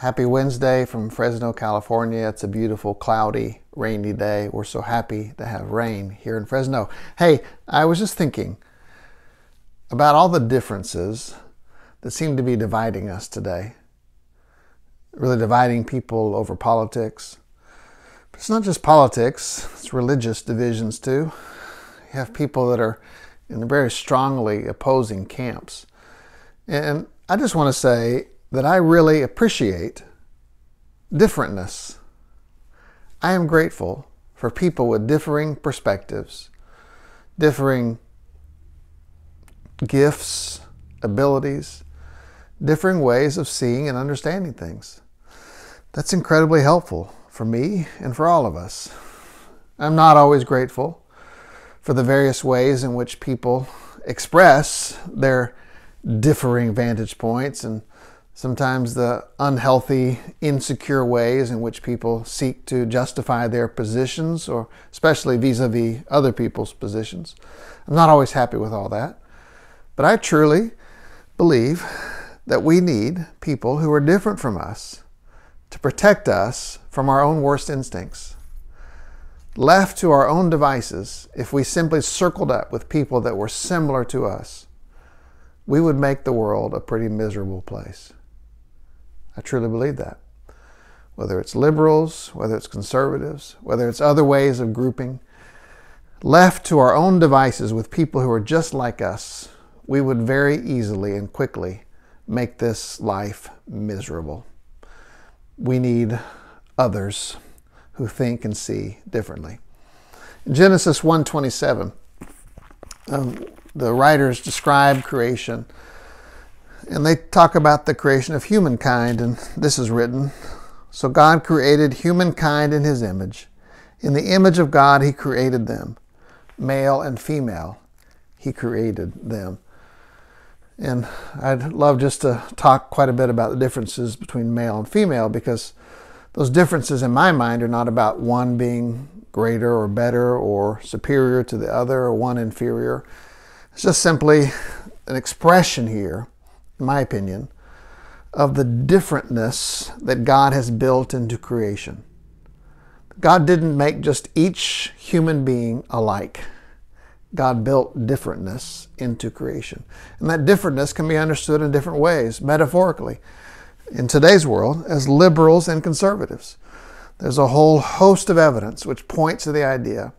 Happy Wednesday from Fresno, California. It's a beautiful, cloudy, rainy day. We're so happy to have rain here in Fresno. Hey, I was just thinking about all the differences that seem to be dividing us today. Really dividing people over politics. But it's not just politics, it's religious divisions too. You have people that are in very strongly opposing camps. And I just want to say that I really appreciate different-ness. I am grateful for people with differing perspectives, differing gifts, abilities, differing ways of seeing and understanding things. That's incredibly helpful for me and for all of us. I'm not always grateful for the various ways in which people express their differing vantage points and sometimes the unhealthy, insecure ways in which people seek to justify their positions, or especially vis-a-vis other people's positions. I'm not always happy with all that, but I truly believe that we need people who are different from us to protect us from our own worst instincts. Left to our own devices, if we simply circled up with people that were similar to us, we would make the world a pretty miserable place. I truly believe that. Whether it's liberals, whether it's conservatives, whether it's other ways of grouping, left to our own devices with people who are just like us, we would very easily and quickly make this life miserable. We need others who think and see differently. In Genesis 1:27, the writers describe creation, and they talk about the creation of humankind, and this is written, "So God created humankind in his image. In the image of God he created them. Male and female he created them." And I'd love just to talk quite a bit about the differences between male and female, because those differences in my mind are not about one being greater or better or superior to the other, or one inferior. It's just simply an expression here, in my opinion, of the different-ness that God has built into creation. God didn't make just each human being alike. God built different-ness into creation. And that different-ness can be understood in different ways, metaphorically. In today's world, as liberals and conservatives, there's a whole host of evidence which points to the idea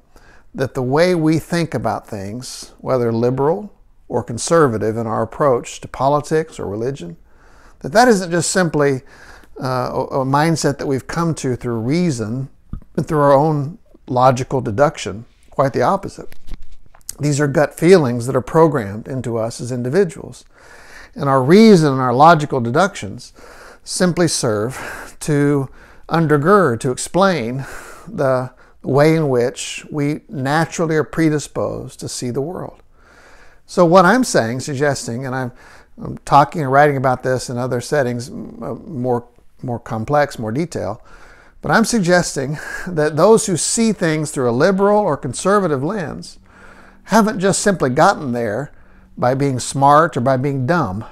that the way we think about things, whether liberal or conservative in our approach to politics or religion, that isn't just simply a mindset that we've come to through reason and through our own logical deduction. Quite the opposite. These are gut feelings that are programmed into us as individuals. And our reason and our logical deductions simply serve to undergird, to explain the way in which we naturally are predisposed to see the world. So what I'm saying, suggesting, and I'm talking and writing about this in other settings, more complex, more detail, but I'm suggesting that those who see things through a liberal or conservative lens haven't just simply gotten there by being smart or by being dumb.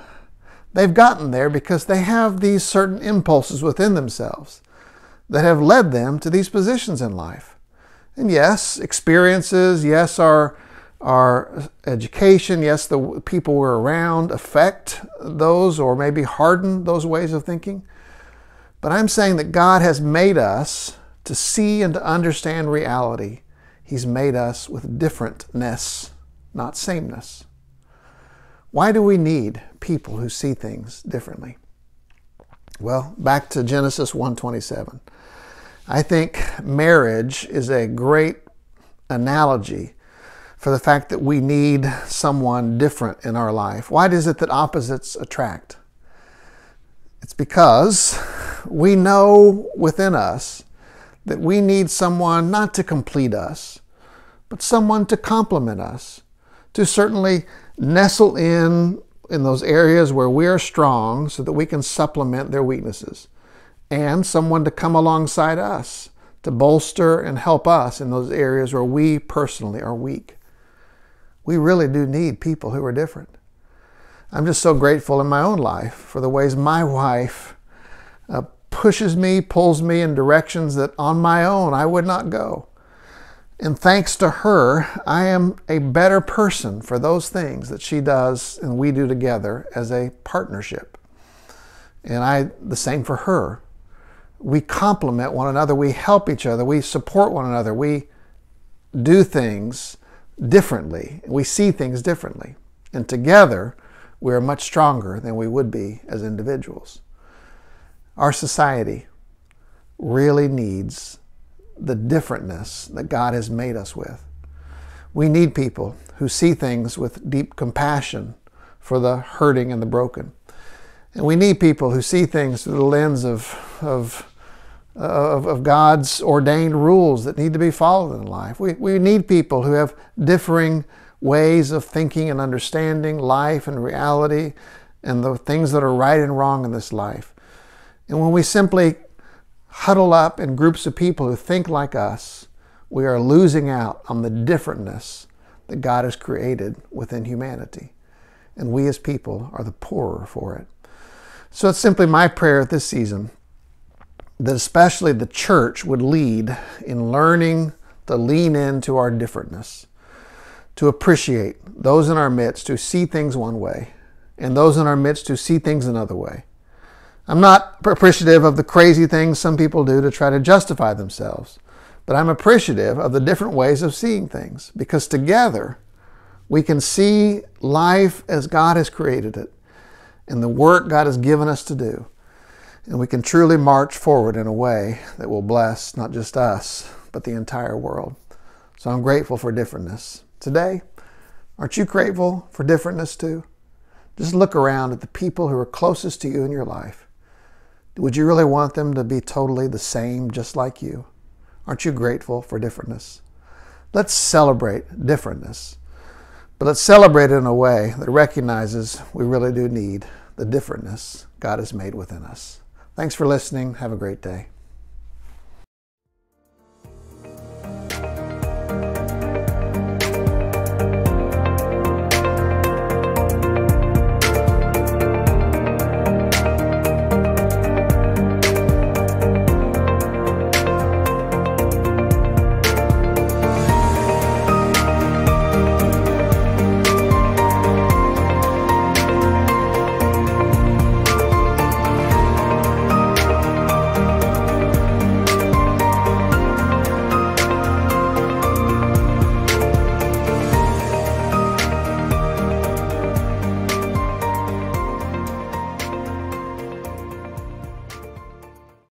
They've gotten there because they have these certain impulses within themselves that have led them to these positions in life. And yes, experiences, yes, our education, yes, the people we're around affect those or maybe harden those ways of thinking. But I'm saying that God has made us to see and to understand reality. He's made us with different-ness, not sameness. Why do we need people who see things differently? Well, back to Genesis 1:27. I think marriage is a great analogy for the fact that we need someone different in our life. Why is it that opposites attract? It's because we know within us that we need someone not to complete us, but someone to complement us, to certainly nestle in those areas where we are strong so that we can supplement their weaknesses, and someone to come alongside us to bolster and help us in those areas where we personally are weak. We really do need people who are different. I'm just so grateful in my own life for the ways my wife pushes me, pulls me in directions that on my own I would not go. And thanks to her, I am a better person for those things that she does and we do together as a partnership. And the same for her. We complement one another. We help each other. We support one another. We do things differently. We see things differently. And together, we are much stronger than we would be as individuals. Our society really needs the different-ness that God has made us with. We need people who see things with deep compassion for the hurting and the broken. And we need people who see things through the lens of God's ordained rules that need to be followed in life. We need people who have differing ways of thinking and understanding life and reality and the things that are right and wrong in this life. And when we simply huddle up in groups of people who think like us, we are losing out on the different-ness that God has created within humanity. And we as people are the poorer for it. So it's simply my prayer this season that especially the church would lead in learning to lean into our different-ness, to appreciate those in our midst who see things one way and those in our midst who see things another way. I'm not appreciative of the crazy things some people do to try to justify themselves, but I'm appreciative of the different ways of seeing things, because together we can see life as God has created it and the work God has given us to do. And we can truly march forward in a way that will bless not just us, but the entire world. So I'm grateful for different-ness. Today, aren't you grateful for different-ness too? Just look around at the people who are closest to you in your life. Would you really want them to be totally the same, just like you? Aren't you grateful for different-ness? Let's celebrate different-ness, but let's celebrate it in a way that recognizes we really do need the different-ness God has made within us. Thanks for listening. Have a great day.